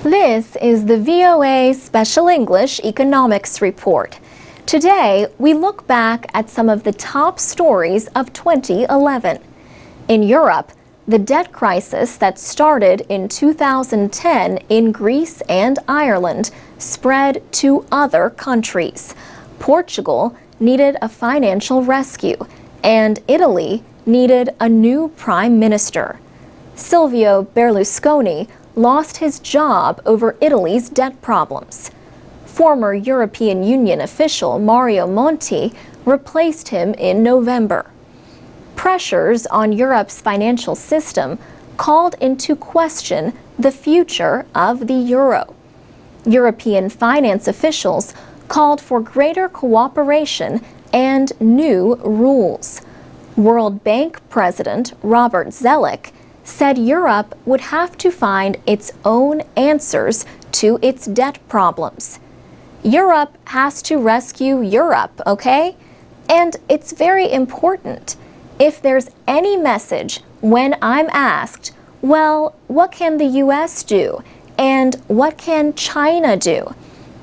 This is the VOA Special English Economics Report. Today, we look back at some of the top stories of 2011. In Europe, the debt crisis that started in 2010 in Greece and Ireland spread to other countries. Portugal needed a financial rescue, and Italy needed a new prime minister. Silvio Berlusconi lost his job over Italy's debt problems. Former European Union official Mario Monti replaced him in November. Pressures on Europe's financial system called into question the future of the euro. European finance officials called for greater cooperation and new rules. World Bank President Robert Zoellick said Europe would have to find its own answers to its debt problems. Europe has to rescue Europe, okay? And it's very important. If there's any message when I'm asked, well, what can the US do? And what can China do?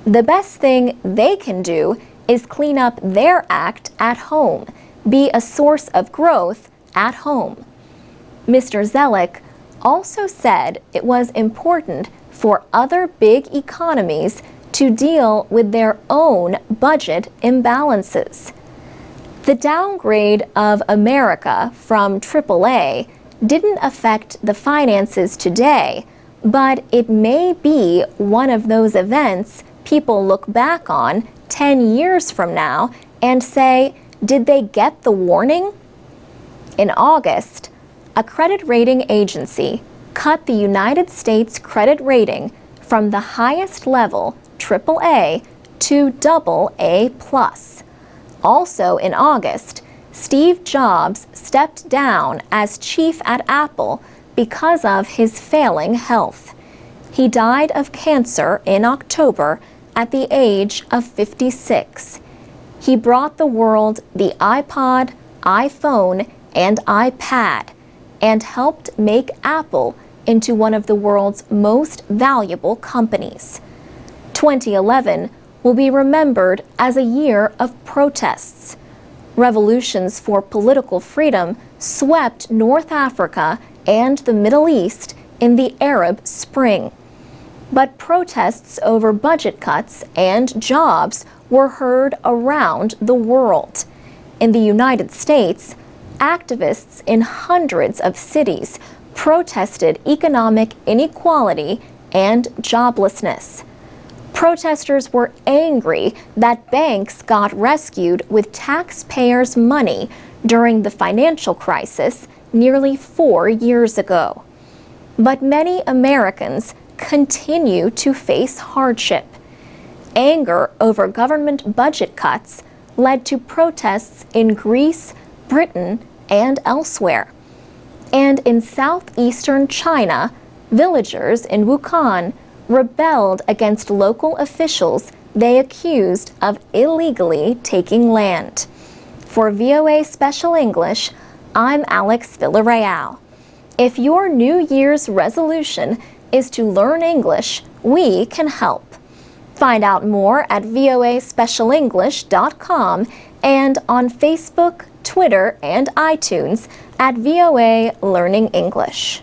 The best thing they can do is clean up their act at home, be a source of growth at home. Mr. Zoellick also said it was important for other big economies to deal with their own budget imbalances. The downgrade of America from AAA didn't affect the finances today, but it may be one of those events people look back on 10 years from now and say, did they get the warning? In August, a credit rating agency cut the United States credit rating from the highest level, AAA, to AA+. Also in August, Steve Jobs stepped down as chief at Apple because of his failing health. He died of cancer in October at the age of 56. He brought the world the iPod, iPhone, and iPad, and helped make Apple into one of the world's most valuable companies. 2011 will be remembered as a year of protests. Revolutions for political freedom swept North Africa and the Middle East in the Arab Spring. But protests over budget cuts and jobs were heard around the world. In the United States, activists in hundreds of cities protested economic inequality and joblessness. Protesters were angry that banks got rescued with taxpayers' money during the financial crisis nearly 4 years ago. But many Americans continue to face hardship. Anger over government budget cuts led to protests in Greece, Britain, and elsewhere. And in southeastern China, villagers in Wuhan rebelled against local officials they accused of illegally taking land. For VOA Special English, I'm Alex Villarreal. If your New Year's resolution is to learn English, we can help. Find out more at voaspecialenglish.com and on Facebook, Twitter, and iTunes at VOA Learning English.